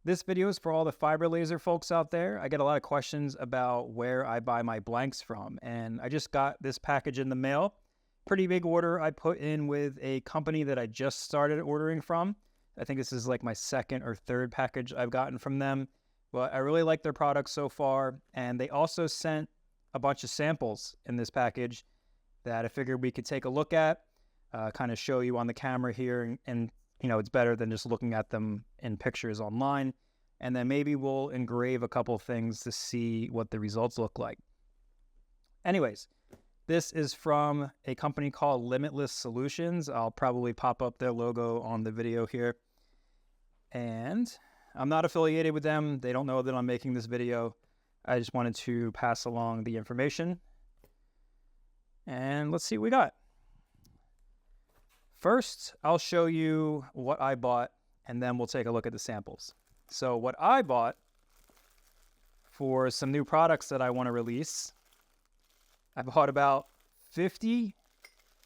This video is for all the fiber laser folks out there. I get a lot of questions about where I buy my blanks from, and I just got this package in the mail. Pretty big order I put in with a company that I just started ordering from. I think this is like my second or third package I've gotten from them, but I really like their products so far. And they also sent a bunch of samples in this package that I figured we could take a look at, kind of show you on the camera here, and you know, it's better than just looking at them in pictures online. And then maybe we'll engrave a couple things to see what the results look like. Anyways, this is from a company called Limitless Solutions. I'll probably pop up their logo on the video here. And I'm not affiliated with them. They don't know that I'm making this video. I just wanted to pass along the information. And let's see what we got. First, I'll show you what I bought, and then we'll take a look at the samples. So what I bought for some new products that I want to release, I bought about 50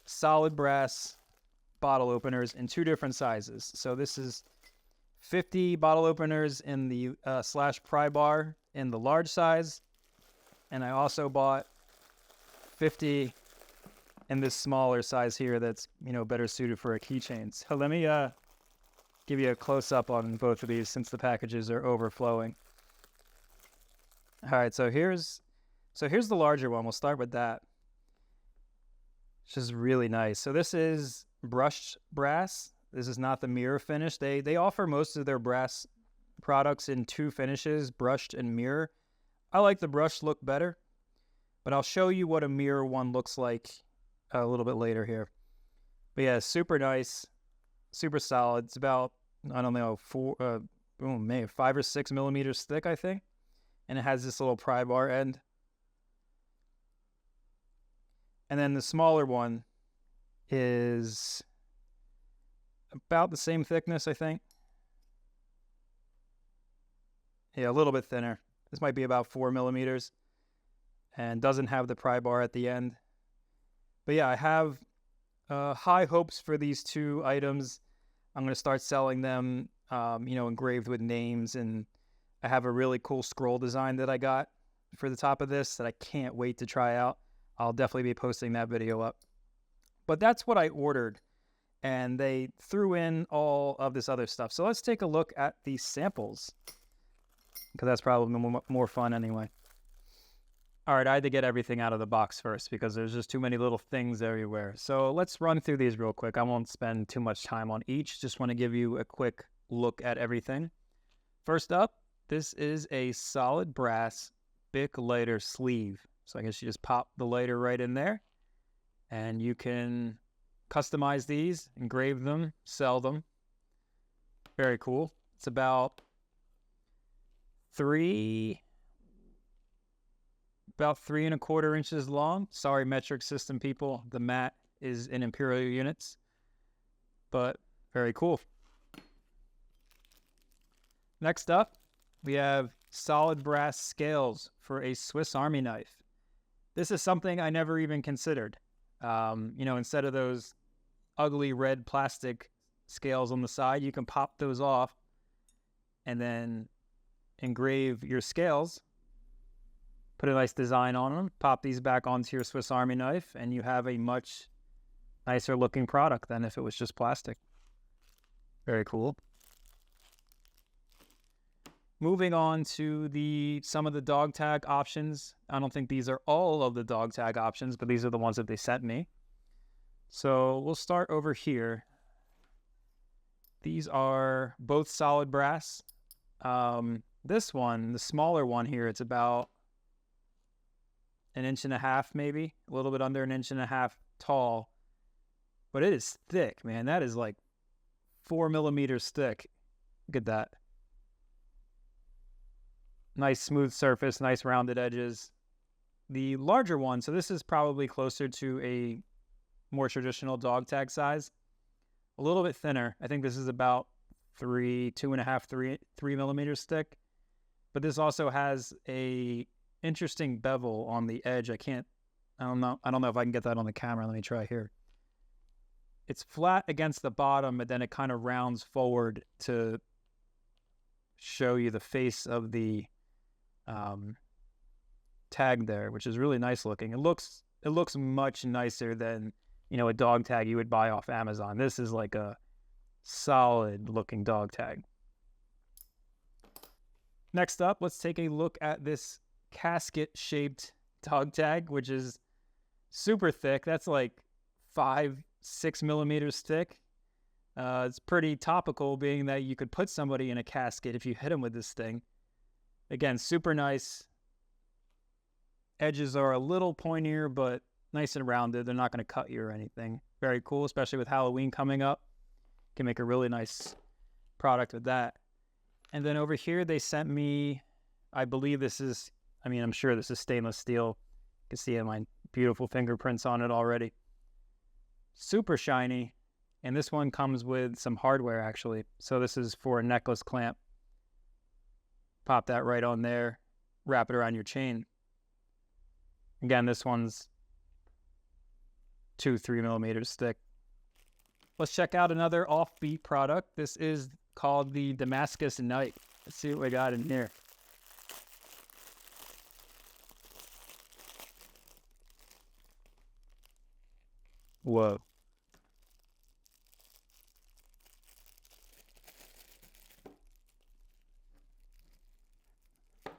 solid brass bottle openers in two different sizes. So this is 50 bottle openers in the slash pry bar in the large size, and I also bought 50 in this smaller size here that's, you know, better suited for a keychain. So let me give you a close-up on both of these since the packages are overflowing. All right, so here's the larger one. We'll start with that. It's just really nice. So this is brushed brass. This is not the mirror finish. They offer most of their brass products in two finishes, brushed and mirror. I like the brushed look better, but I'll show you what a mirror one looks like a little bit later here. But yeah, super nice, super solid. It's about, I don't know, 5 or 6 millimeters thick, I think. And it has this little pry bar end. And then the smaller one is about the same thickness, I think. Yeah, a little bit thinner. This might be about 4 millimeters and doesn't have the pry bar at the end. But yeah, I have high hopes for these two items. I'm going to start selling them, you know, engraved with names. And I have a really cool scroll design that I got for the top of this that I can't wait to try out. I'll definitely be posting that video up. But that's what I ordered. And they threw in all of this other stuff. So let's take a look at these samples, because that's probably more fun anyway. All right, I had to get everything out of the box first because there's just too many little things everywhere. So let's run through these real quick. I won't spend too much time on each. Just want to give you a quick look at everything. First up, this is a solid brass Bic lighter sleeve. So I guess you just pop the lighter right in there, and you can customize these, engrave them, sell them. Very cool. It's about 3 1/4 inches long. Sorry, metric system people. The mat is in imperial units, but very cool. Next up, we have solid brass scales for a Swiss Army knife. This is something I never even considered. You know, instead of those ugly red plastic scales on the side, you can pop those off and then engrave your scales. Put a nice design on them, pop these back onto your Swiss Army knife, and you have a much nicer looking product than if it was just plastic. Very cool. Moving on to some of the dog tag options. I don't think these are all of the dog tag options, but these are the ones that they sent me. So we'll start over here. These are both solid brass. This one, the smaller one here, it's about 1.5 inches, maybe a little bit under 1.5 inches tall, but it is thick, man. That is like 4 millimeters thick. Look at that. Nice smooth surface, nice rounded edges. The larger one, so this is probably closer to a more traditional dog tag size, a little bit thinner. I think this is about 3 millimeters thick, but this also has a interesting bevel on the edge. I don't know if I can get that on the camera. Let me try here. It's flat against the bottom, but then it kind of rounds forward to show you the face of the tag there, which is really nice looking. It looks much nicer than, you know, a dog tag you would buy off Amazon. This is like a solid looking dog tag. Next up, let's take a look at this casket shaped dog tag, which is super thick. That's like 5-6 millimeters thick. It's pretty topical, being that you could put somebody in a casket if you hit them with this thing. Again, super nice. Edges are a little pointier, but nice and rounded. They're not going to cut you or anything. Very cool, especially with Halloween coming up. Can make a really nice product with that. And then over here, they sent me, I believe this is, I mean, I'm sure this is stainless steel. You can see my beautiful fingerprints on it already. Super shiny. And this one comes with some hardware, actually. So this is for a necklace clamp. Pop that right on there. Wrap it around your chain. Again, this one's 2-3 millimeters thick. Let's check out another offbeat product. This is called the Damascus Knight. Let's see what we got in here. Whoa.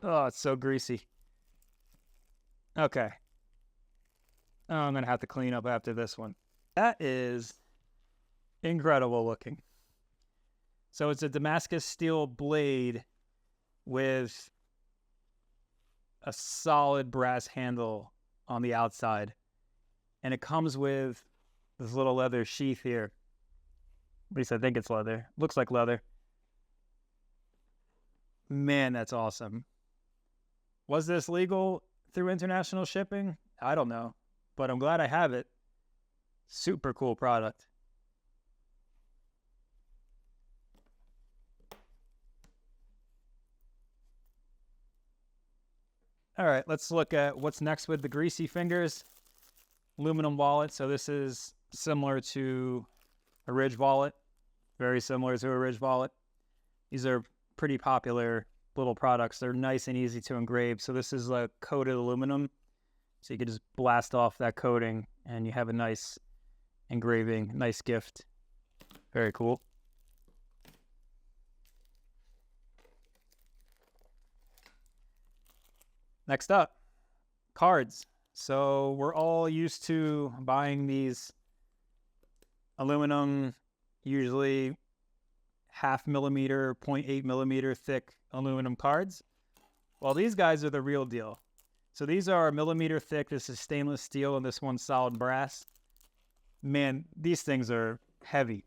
Oh, it's so greasy. Okay. Oh, I'm going to have to clean up after this one. That is incredible looking. So it's a Damascus steel blade with a solid brass handle on the outside. And it comes with this little leather sheath here. At least I think it's leather. Looks like leather. Man, that's awesome. Was this legal through international shipping? I don't know, but I'm glad I have it. Super cool product. All right, let's look at what's next with the greasy fingers. Aluminum wallet. So this is similar to a Ridge wallet. Very similar to a Ridge wallet. These are pretty popular little products. They're nice and easy to engrave. So this is like coated aluminum. So you can just blast off that coating and you have a nice engraving, nice gift. Very cool. Next up, cards. So we're all used to buying these aluminum, usually 0.5 millimeter, 0.8 millimeter thick aluminum cards. Well, these guys are the real deal. So these are 1 millimeter thick. This is stainless steel, and this one's solid brass. Man, these things are heavy.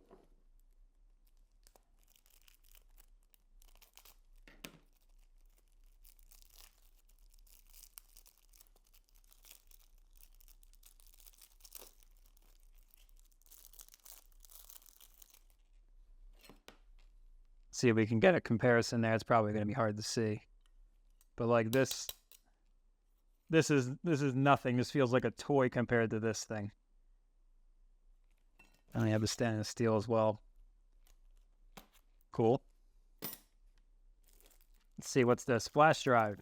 See if we can get a comparison there. It's probably going to be hard to see, but like this is nothing. This feels like a toy compared to this thing. And I have the stainless steel as well. Cool. Let's see, what's this? Flash drive.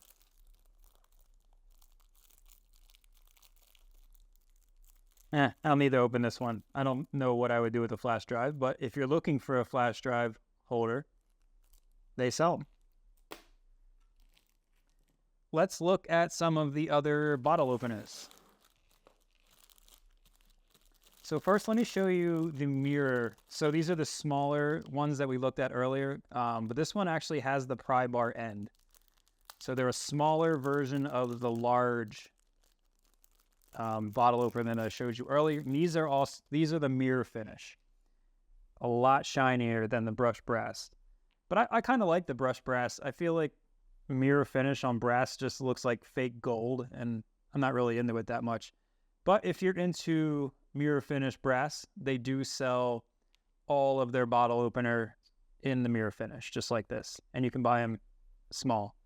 I don't need to open this one. I don't know what I would do with a flash drive, but if you're looking for a flash drive holder, they sell them. Let's look at some of the other bottle openers. So first, let me show you the mirror. So these are the smaller ones that we looked at earlier, but this one actually has the pry bar end. So they're a smaller version of the large bottle opener that I showed you earlier. And these are the mirror finish. A lot shinier than the brushed brass. But I kind of like the brushed brass. I feel like mirror finish on brass just looks like fake gold, and I'm not really into it that much. But if you're into mirror finish brass, they do sell all of their bottle opener in the mirror finish, just like this. And you can buy them small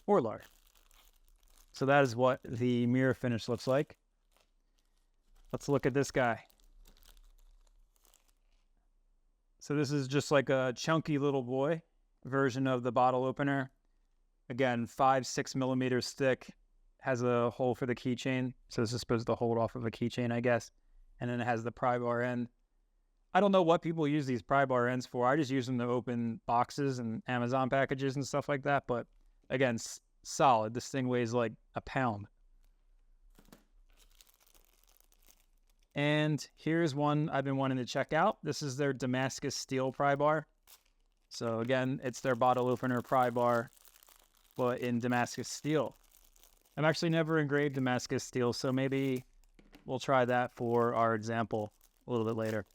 or large. So that is what the mirror finish looks like. Let's look at this guy. So this is just like a chunky little boy. version of the bottle opener. Again, 5-6 millimeters thick, has a hole for the keychain. So this is supposed to hold off of a keychain, I guess. And then it has the pry bar end. I don't know what people use these pry bar ends for. I just use them to open boxes and Amazon packages and stuff like that. But again, solid. This thing weighs like a pound. And here's one I've been wanting to check out. This is their Damascus steel pry bar. So again, it's their bottle opener pry bar, but in Damascus steel. I've actually never engraved Damascus steel, so maybe we'll try that for our example a little bit later.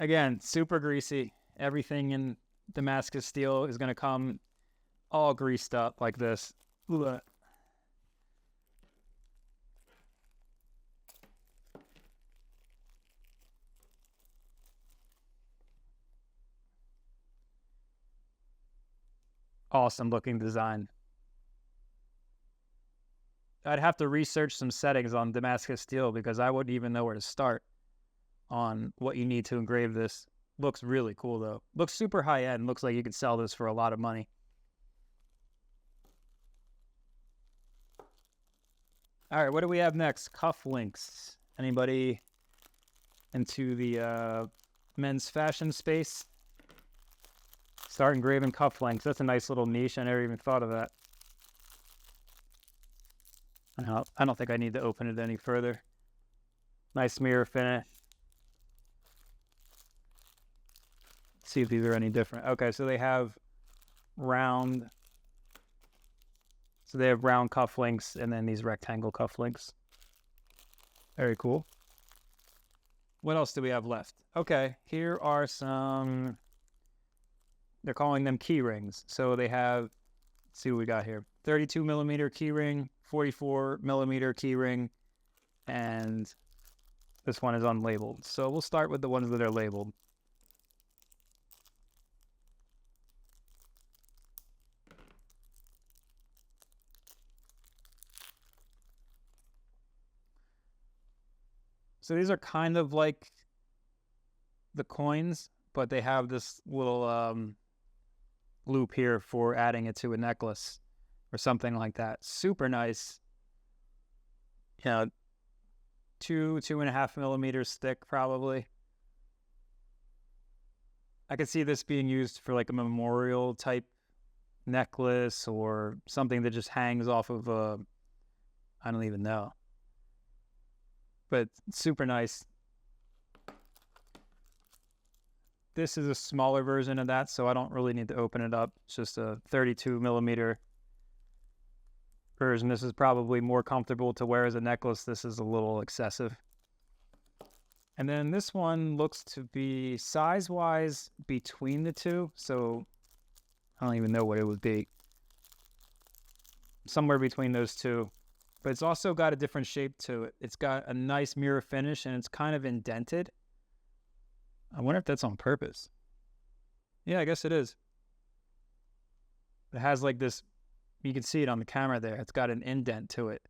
Again, super greasy. Everything in Damascus steel is going to come all greased up like this. Ugh. Awesome looking design. I'd have to research some settings on Damascus steel because I wouldn't even know where to start on what you need to engrave this. Looks really cool though. Looks super high end. Looks like you could sell this for a lot of money. All right, what do we have next? Cufflinks. Anybody into the men's fashion space? Start engraving cufflinks. That's a nice little niche. I never even thought of that. I don't think I need to open it any further. Nice mirror finish. Let's see if these are any different. Okay, so they have round. So they have round cufflinks and then these rectangle cufflinks. Very cool. What else do we have left? Okay, here are some, they're calling them key rings. So they have, let's see what we got here. 32 millimeter key ring, 44 millimeter key ring, and this one is unlabeled. So we'll start with the ones that are labeled. So these are kind of like the coins, but they have this little loop here for adding it to a necklace or something like that. Super nice. Yeah, 2.5 millimeters thick probably. I could see this being used for like a memorial type necklace or something that just hangs off of a, I don't even know. But super nice. This is a smaller version of that, so I don't really need to open it up. It's just a 32 millimeter version. This is probably more comfortable to wear as a necklace. This is a little excessive. And then this one looks to be size-wise between the two, so I don't even know what it would be. Somewhere between those two. But it's also got a different shape to it. It's got a nice mirror finish and it's kind of indented. I wonder if that's on purpose. Yeah, I guess it is. It has like this, you can see it on the camera there. It's got an indent to it.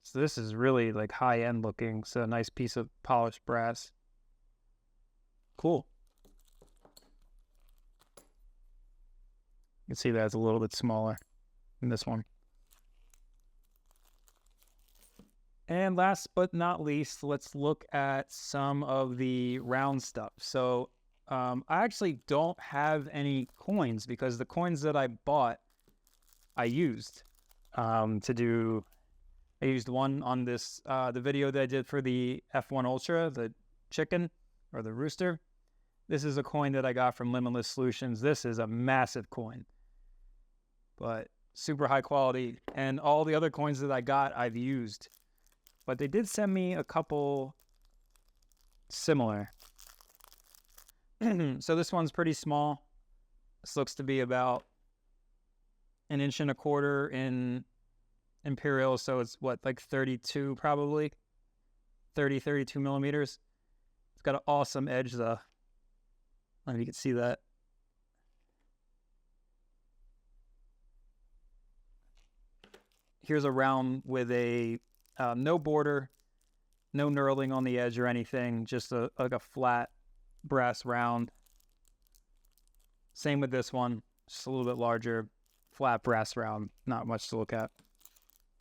So this is really like high end looking. So a nice piece of polished brass. Cool. You can see that it's a little bit smaller than this one. And last but not least, let's look at some of the round stuff. So I actually don't have any coins because the coins that I bought, I used to do. I used one on this, the video that I did for the F1 Ultra, the chicken or the rooster. This is a coin that I got from Limitless Solutions. This is a massive coin, but super high quality. And all the other coins that I got, I've used. But they did send me a couple similar. So this one's pretty small. This looks to be about 1.25 inches in imperial. So it's what, like 32 probably? 32 millimeters. It's got an awesome edge though. I don't know if you can see that. Here's a round with a no border, no knurling on the edge or anything, just like a flat brass round. Same with this one, just a little bit larger, flat brass round, not much to look at.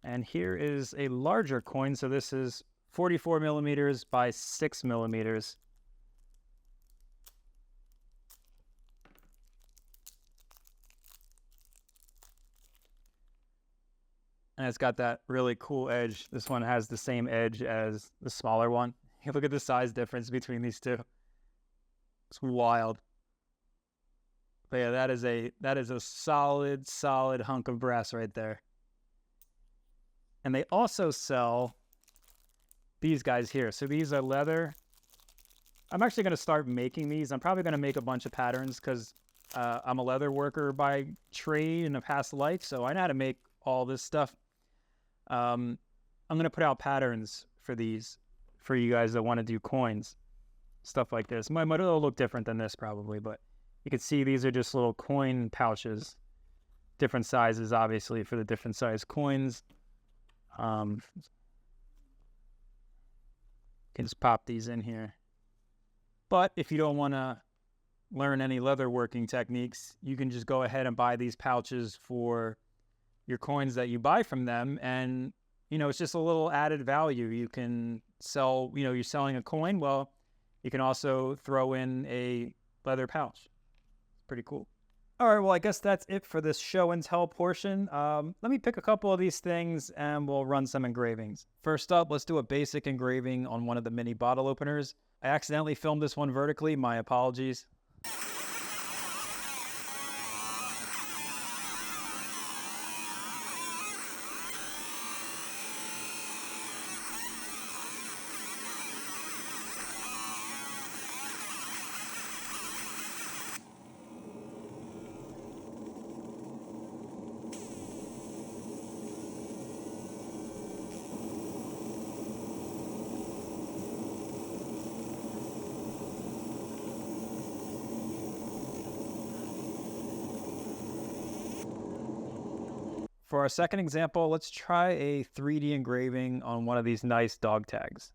And here is a larger coin. So this is 44 millimeters by 6 millimeters. And it's got that really cool edge. This one has the same edge as the smaller one. You look at the size difference between these two. It's wild. But yeah, that is a solid hunk of brass right there. And they also sell these guys here. So these are leather. I'm actually going to start making these. I'm probably going to make a bunch of patterns because I'm a leather worker by trade in a past life. So I know how to make all this stuff. I'm going to put out patterns for these for you guys that want to do coins, stuff like this. Might look different than this probably, but you can see these are just little coin pouches, different sizes, obviously, for the different size coins. You can just pop these in here. But if you don't want to learn any leather working techniques, you can just go ahead and buy these pouches for your coins that you buy from them. And, you know, it's just a little added value. You can sell, you know, you're selling a coin. Well, you can also throw in a leather pouch. It's pretty cool. All right, well, I guess that's it for this show and tell portion. Let me pick a couple of these things and we'll run some engravings. First up, let's do a basic engraving on one of the mini bottle openers. I accidentally filmed this one vertically. My apologies. For our second example, let's try a 3D engraving on one of these nice dog tags.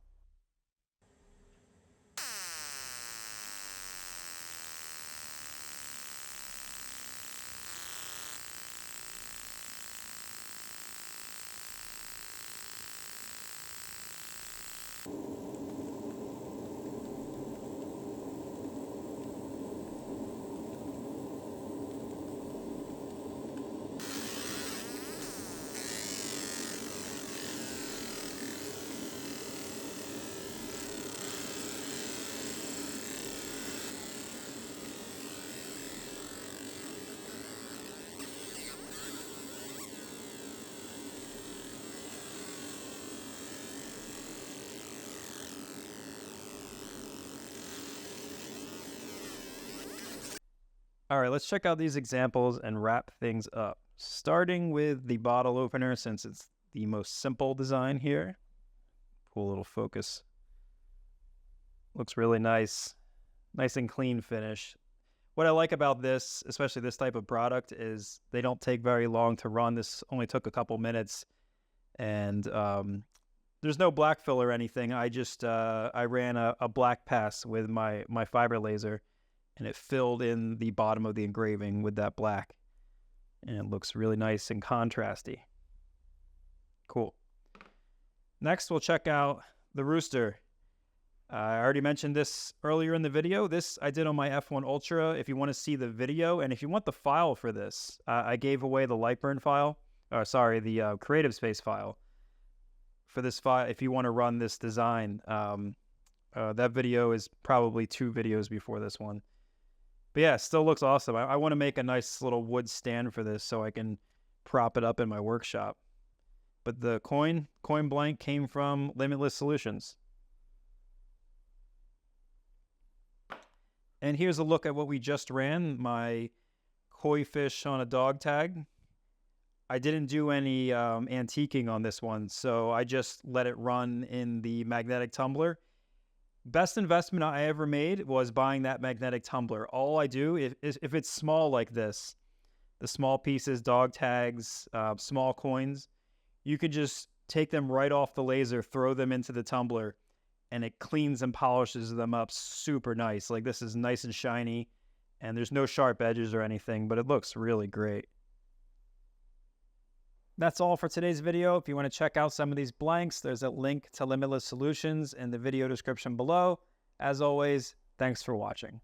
All right, let's check out these examples and wrap things up. Starting with the bottle opener, since it's the most simple design here. Cool little focus. Looks really nice. Nice and clean finish. What I like about this, especially this type of product, is they don't take very long to run. This only took a couple minutes. And there's no black fill or anything. I just, I ran a black pass with my fiber laser. And it filled in the bottom of the engraving with that black. And it looks really nice and contrasty. Cool. Next, we'll check out the rooster. I already mentioned this earlier in the video. This I did on my F1 Ultra. If you want to see the video, and if you want the file for this, I gave away the LightBurn file. The Creative Space file. For this file, if you want to run this design, that video is probably 2 videos before this one. But yeah, it still looks awesome. I want to make a nice little wood stand for this so I can prop it up in my workshop. But the coin blank came from Limitless Solutions. And here's a look at what we just ran, my koi fish on a dog tag. I didn't do any antiquing on this one, so I just let it run in the magnetic tumbler. Best investment I ever made was buying that magnetic tumbler. All I do is if it's small like this, the small pieces, dog tags, small coins, you could just take them right off the laser, throw them into the tumbler, and it cleans and polishes them up super nice. Like this is nice and shiny, And there's no sharp edges or anything, but it looks really great. That's all for today's video. If you want to check out some of these blanks, there's a link to Limitless Solutions in the video description below. As always, thanks for watching.